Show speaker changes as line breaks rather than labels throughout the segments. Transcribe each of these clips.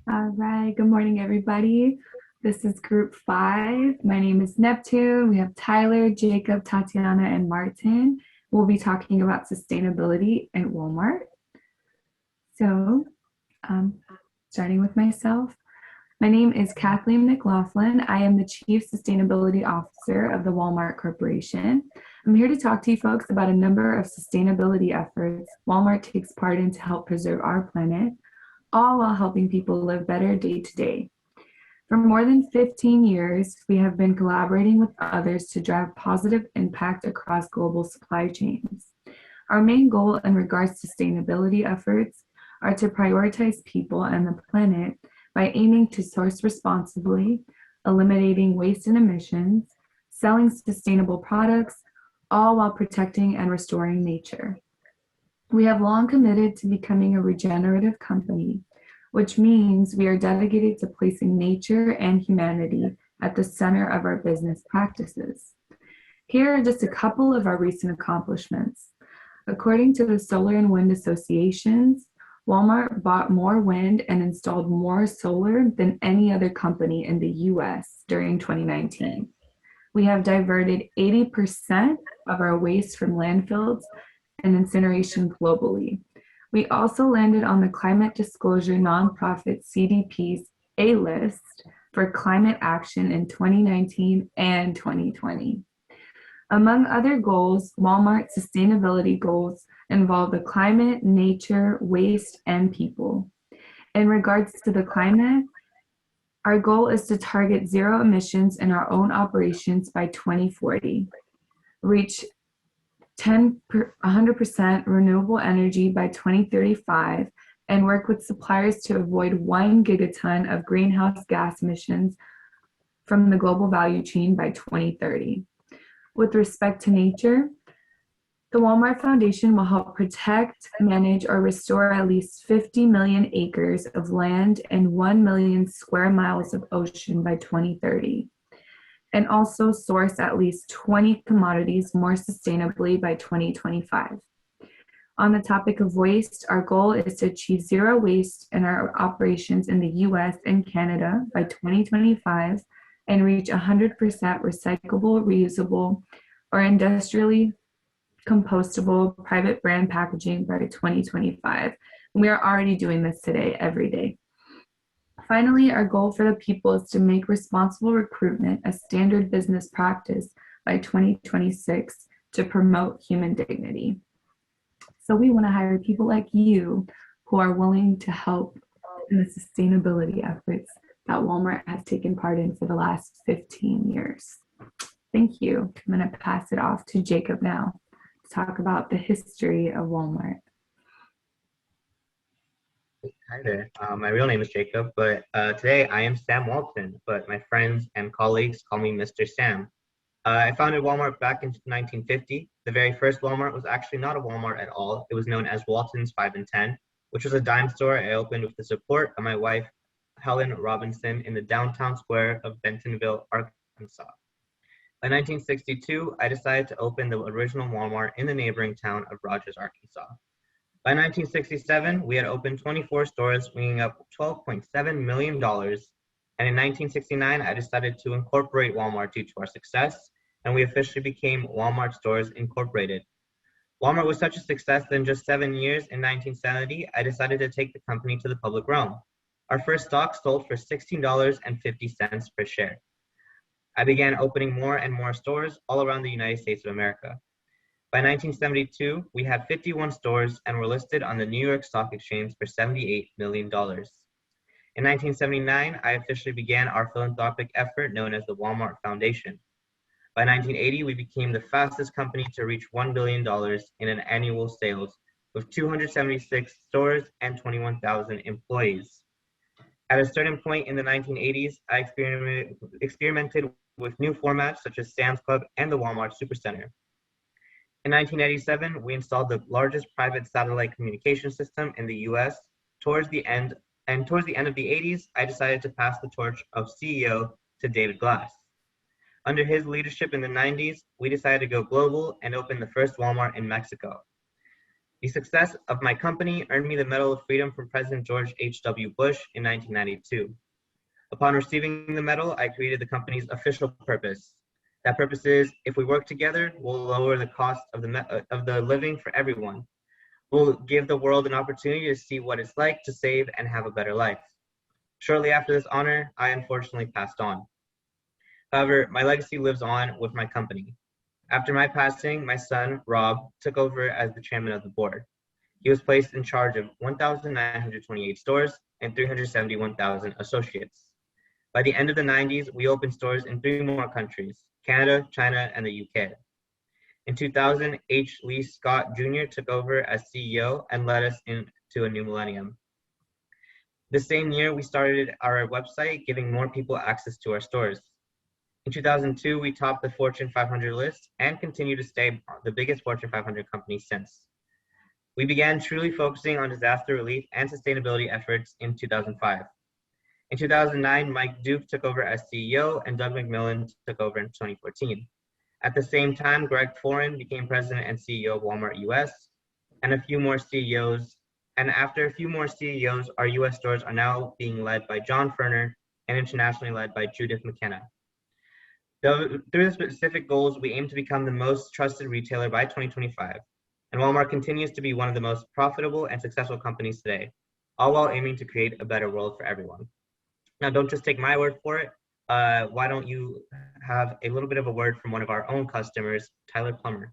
All right, good morning, everybody. This is group 5. My name is Neptune. We have Tyler, Jacob, Tatiana, and Martin. We'll be talking about sustainability at Walmart. So, um, starting with myself, my name is Kathleen McLaughlin. I am the Chief Sustainability Officer of the Walmart Corporation. I'm here to talk to you folks about a number of sustainability efforts Walmart takes part in to help preserve our planet, all while helping people live better day to day. For more than 15 years, we have been collaborating with others to drive positive impact across global supply chains. Our main goal in regards to sustainability efforts are to prioritize people and the planet by aiming to source responsibly, eliminating waste and emissions, selling sustainable products, all while protecting and restoring nature. We have long committed to becoming a regenerative company, which means we are dedicated to placing nature and humanity at the center of our business practices. Here are just a couple of our recent accomplishments. According to the Solar and Wind Associations, Walmart bought more wind and installed more solar than any other company in the US during 2019. We have diverted 80% of our waste from landfills and incineration globally. We also landed on the climate disclosure nonprofit CDP's A list for climate action in 2019 and 2020. Among other goals, Walmart's sustainability goals involve the climate, nature, waste, and people. In regards to the climate, our goal is to target zero emissions in our own operations by 2040, reach 100% renewable energy by 2035, and work with suppliers to avoid 1 gigaton of greenhouse gas emissions from the global value chain by 2030. With respect to nature, the Walmart Foundation will help protect, manage, or restore at least 50 million acres of land and 1 million square miles of ocean by 2030, and also source at least 20 commodities more sustainably by 2025. On the topic of waste, our goal is to achieve zero waste in our operations in the US and Canada by 2025 and reach 100% recyclable, reusable, or industrially compostable private brand packaging by 2025. We are already doing this today, every day. Finally, our goal for the people is to make responsible recruitment a standard business practice by 2026 to promote human dignity. So we want to hire people like you who are willing to help in the sustainability efforts that Walmart has taken part in for the last 15 years. Thank you. I'm going to pass it off to Jacob now to talk about the history of Walmart.
Hi there. My real name is Jacob, but today I am Sam Walton, but my friends and colleagues call me Mr. Sam. I founded Walmart back in 1950. The very first Walmart was actually not a Walmart at all. It was known as Walton's 5 and 10, which was a dime store I opened with the support of my wife, Helen Robinson, in the downtown square of Bentonville, Arkansas. By 1962, I decided to open the original Walmart in the neighboring town of Rogers, Arkansas. By 1967, we had opened 24 stores, bringing up $12.7 million. And in 1969, I decided to incorporate Walmart due to our success, and we officially became Walmart Stores Incorporated. Walmart was such a success that in just 7 years, in 1970, I decided to take the company to the public realm. Our first stock sold for $16.50 per share. I began opening more and more stores all around the United States of America. By 1972, we had 51 stores and were listed on the New York Stock Exchange for $78 million. In 1979, I officially began our philanthropic effort known as the Walmart Foundation. By 1980, we became the fastest company to reach $1 billion in an annual sales with 276 stores and 21,000 employees. At a certain point in the 1980s, I experimented with new formats such as Sam's Club and the Walmart Supercenter. In 1987, we installed the largest private satellite communication system in the US. Towards the end of the 80s, I decided to pass the torch of CEO to David Glass. Under his leadership in the 90s, we decided to go global and open the first Walmart in Mexico. The success of my company earned me the Medal of Freedom from President George H.W. Bush in 1992. Upon receiving the medal, I created the company's official purpose. That purpose is, if we work together, we'll lower the cost of the living for everyone. We'll give the world an opportunity to see what it's like to save and have a better life. Shortly after this honor, I unfortunately passed on. However, my legacy lives on with my company. After my passing, my son, Rob, took over as the chairman of the board. He was placed in charge of 1,928 stores and 371,000 associates. By the end of the 90s, we opened stores in 3 more countries, Canada, China, and the UK. In 2000, H. Lee Scott Jr. took over as CEO and led us into a new millennium. The same year, we started our website, giving more people access to our stores. In 2002, we topped the Fortune 500 list and continue to stay the biggest Fortune 500 company since. We began truly focusing on disaster relief and sustainability efforts in 2005. In 2009, Mike Duke took over as CEO and Doug McMillan took over in 2014. At the same time, Greg Foran became president and CEO of Walmart US, and a few more CEOs. And after a few more CEOs, our US stores are now being led by John Furner and internationally led by Judith McKenna. Through the specific goals, we aim to become the most trusted retailer by 2025. And Walmart continues to be one of the most profitable and successful companies today, all while aiming to create a better world for everyone. Now, don't just take my word for it. Why don't you have a little bit of a word from one of our own customers, Tyler Plummer?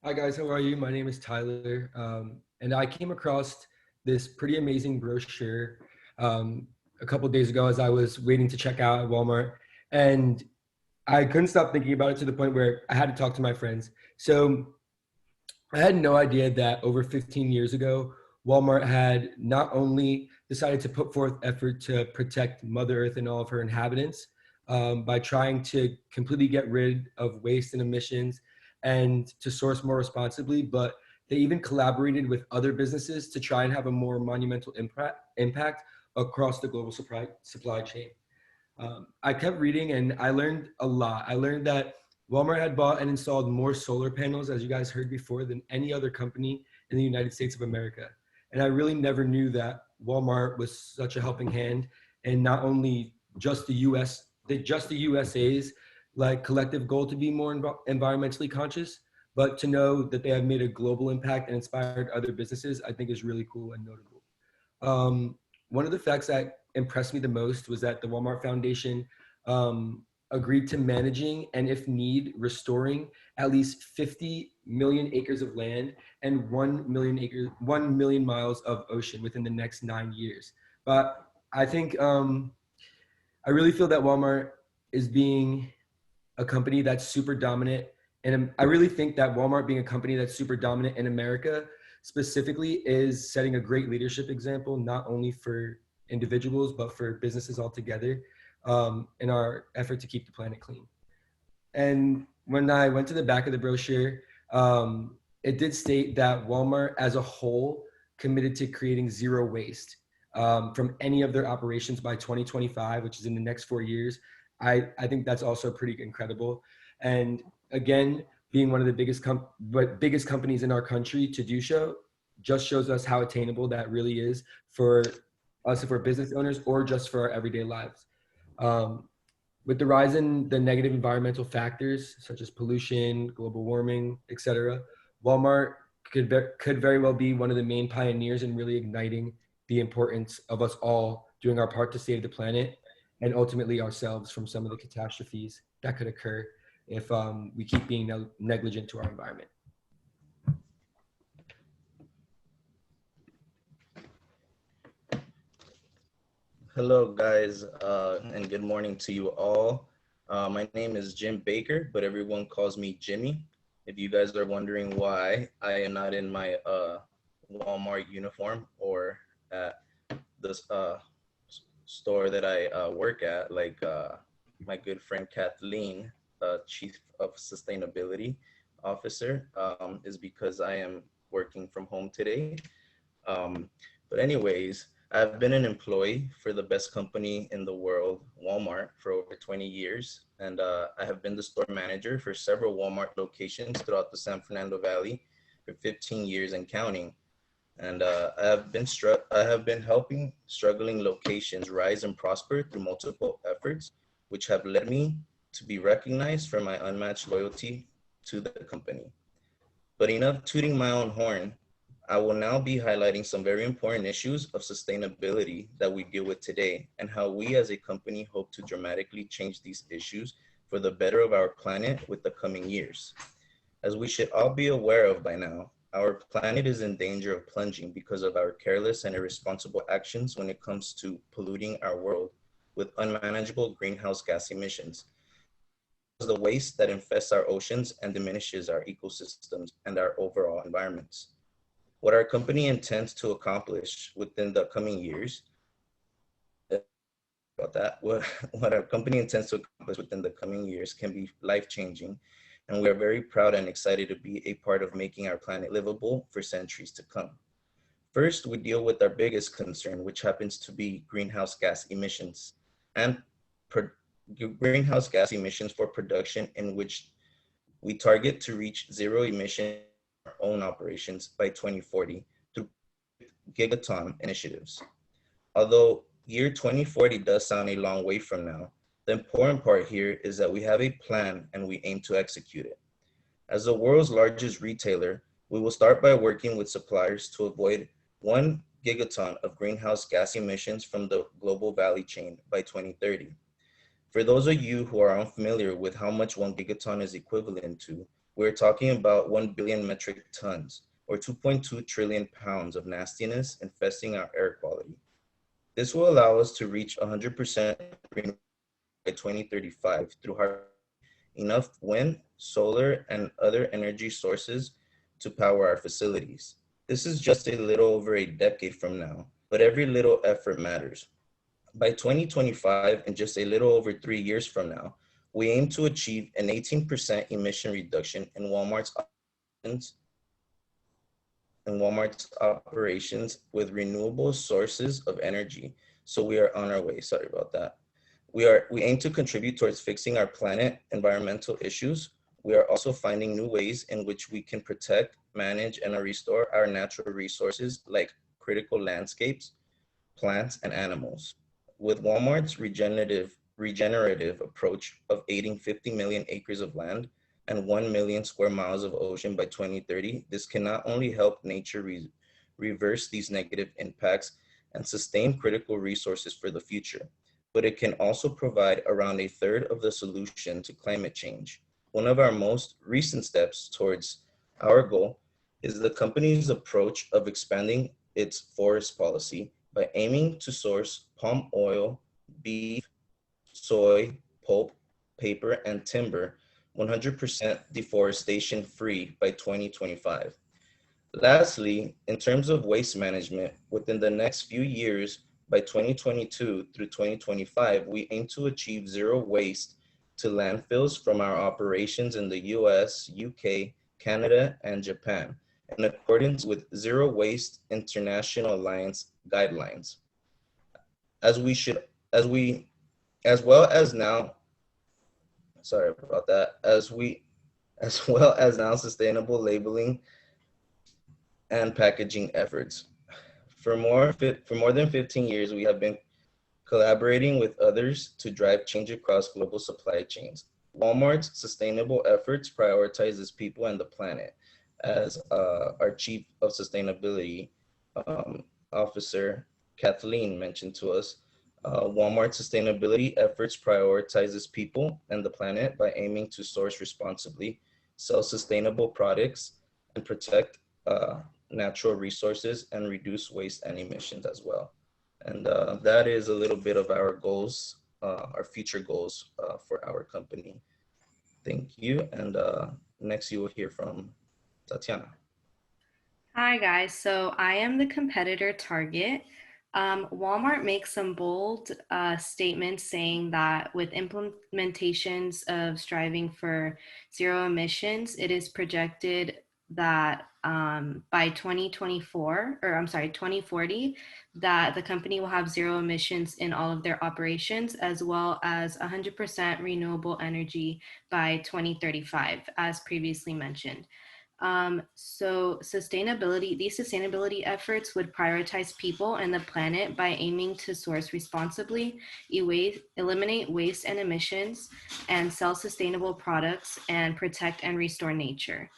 Hi guys, how are you? My name is Tyler, and I came across this pretty amazing brochure a couple of days ago as I was waiting to check out at Walmart, and I couldn't stop thinking about it to the point where I had to talk to my friends. So I had no idea that over 15 years ago, Walmart had not only decided to put forth effort to protect Mother Earth and all of her inhabitants by trying to completely get rid of waste and emissions and to source more responsibly, but they even collaborated with other businesses to try and have a more monumental impact across the global supply chain. I kept reading and I learned a lot. I learned that Walmart had bought and installed more solar panels, as you guys heard before, than any other company in the United States of America. And I really never knew that Walmart was such a helping hand, and not only just the USA's like collective goal to be more environmentally conscious, but to know that they have made a global impact and inspired other businesses, I think is really cool and notable. One of the facts that impressed me the most was that the Walmart Foundation agreed to managing and, if need, restoring at least 50 million acres of land and 1 million miles of ocean within the next 9 years. But I think I really feel that Walmart is being a company that's super dominant, and I really think that Walmart being a company that's super dominant in America specifically is setting a great leadership example, not only for individuals, but for businesses altogether in our effort to keep the planet clean. And when I went to the back of the brochure, it did state that Walmart as a whole committed to creating zero waste from any of their operations by 2025, which is in the next 4 years. I think that's also pretty incredible. And again, being one of the biggest companies in our country to do so just shows us how attainable that really is for us if we're business owners or just for our everyday lives. With the rise in the negative environmental factors such as pollution, global warming, etc., Walmart could very well be one of the main pioneers in really igniting the importance of us all doing our part to save the planet and ultimately ourselves from some of the catastrophes that could occur if we keep being negligent to our environment.
Hello, guys, and good morning to you all. My name is Jim Baker, but everyone calls me Jimmy. If you guys are wondering why I am not in my Walmart uniform or at this store that I work at, like my good friend Kathleen, Chief of Sustainability Officer, is because I am working from home today. But anyways, I've been an employee for the best company in the world, Walmart, for over 20 years. And I have been the store manager for several Walmart locations throughout the San Fernando Valley for 15 years and counting. And I have been helping struggling locations rise and prosper through multiple efforts, which have led me to be recognized for my unmatched loyalty to the company. But enough tooting my own horn. I will now be highlighting some very important issues of sustainability that we deal with today and how we as a company hope to dramatically change these issues for the better of our planet with the coming years. As we should all be aware of by now, our planet is in danger of plunging because of our careless and irresponsible actions when it comes to polluting our world with unmanageable greenhouse gas emissions. The waste that infests our oceans and diminishes our ecosystems and our overall environments. What our company intends to accomplish within the coming years, about that, what our company intends to accomplish within the coming years can be life-changing, and we are very proud and excited to be a part of making our planet livable for centuries to come. First, we deal with our biggest concern, which happens to be greenhouse gas emissions and pro- greenhouse gas emissions for production, in which we target to reach zero emission in our own operations by 2040 through gigaton initiatives. Although year 2040 does sound a long way from now, the important part here is that we have a plan and we aim to execute it. As the world's largest retailer, we will start by working with suppliers to avoid 1 gigaton of greenhouse gas emissions from the global value chain by 2030. For those of you who are unfamiliar with how much 1 gigaton is equivalent to, we're talking about 1 billion metric tons or 2.2 trillion pounds of nastiness infesting our air quality. This will allow us to reach 100% green by 2035 through enough wind, solar, and other energy sources to power our facilities. This is just a little over a decade from now, but every little effort matters. By 2025, and just a little over 3 years from now, we aim to achieve an 18% emission reduction in Walmart's operations with renewable sources of energy. So we are on our way. Sorry about that. We aim to contribute towards fixing our planet environmental issues. We are also finding new ways in which we can protect, manage, and restore our natural resources like critical landscapes, plants, and animals. With Walmart's regenerative approach of aiding 50 million acres of land and 1 million square miles of ocean by 2030, this can not only help nature reverse these negative impacts and sustain critical resources for the future, but it can also provide around a third of the solution to climate change. One of our most recent steps towards our goal is the company's approach of expanding its forest policy by aiming to source palm oil, beef, soy, pulp, paper, and timber 100% deforestation free by 2025. Lastly, in terms of waste management, within the next few years, by 2022 through 2025, we aim to achieve zero waste to landfills from our operations in the US, UK, Canada, and Japan, in accordance with Zero Waste International Alliance guidelines. As we should, as well as now, sorry about that, as well as now sustainable labeling and packaging efforts. For more than 15 years, we have been collaborating with others to drive change across global supply chains. Walmart's sustainable efforts prioritizes people and the planet. As our Chief of Sustainability Officer, Kathleen, mentioned to us, Walmart's sustainability efforts prioritizes people and the planet by aiming to source responsibly, sell sustainable products, and protect natural resources and reduce waste and emissions as well. And that is a little bit of our goals, our future goals for our company. Thank you. And next you will hear from Tatiana.
Hi guys, so I am the competitor target. Walmart makes some bold statements saying that with implementations of striving for zero emissions, it is projected that by 2024, or I'm sorry, 2040, that the company will have zero emissions in all of their operations, as well as 100% renewable energy by 2035, as previously mentioned. So these sustainability efforts would prioritize people and the planet by aiming to source responsibly, eliminate waste and emissions, and sell sustainable products and protect and restore nature.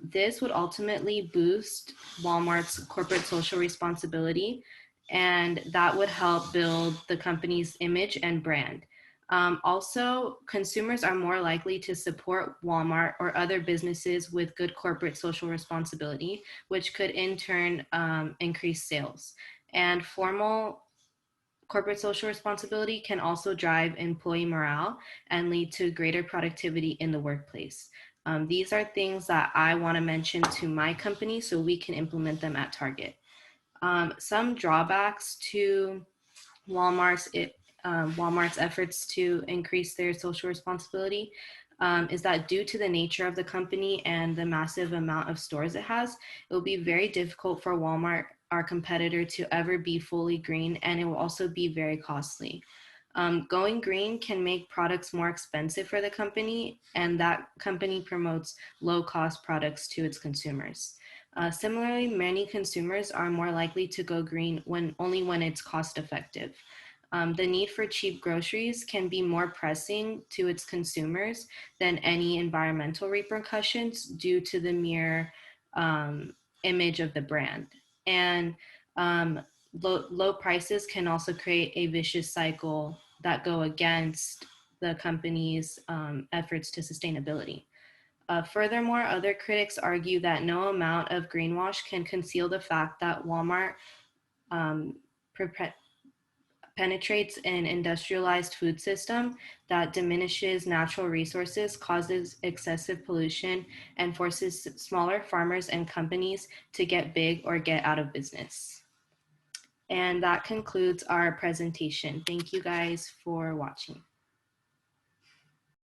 This would ultimately boost Walmart's corporate social responsibility, and that would help build the company's image and brand. Also, consumers are more likely to support Walmart or other businesses with good corporate social responsibility, which could in turn increase sales. And formal corporate social responsibility can also drive employee morale and lead to greater productivity in the workplace. These are things that I want to mention to my company so we can implement them at Target. Some drawbacks to Walmart's Walmart's efforts to increase their social responsibility is that due to the nature of the company and the massive amount of stores it has, it will be very difficult for Walmart, our competitor, to ever be fully green, and it will also be very costly. Going green can make products more expensive for the company, and that company promotes low-cost products to its consumers. Similarly, many consumers are more likely to go green only when it's cost effective. The need for cheap groceries can be more pressing to its consumers than any environmental repercussions due to the mere image of the brand. And low prices can also create a vicious cycle that go against the company's efforts to sustainability. Furthermore, other critics argue that no amount of greenwash can conceal the fact that Walmart um, penetrates an industrialized food system that diminishes natural resources, causes excessive pollution, and forces smaller farmers and companies to get big or get out of business. And that concludes our presentation. Thank you guys for watching.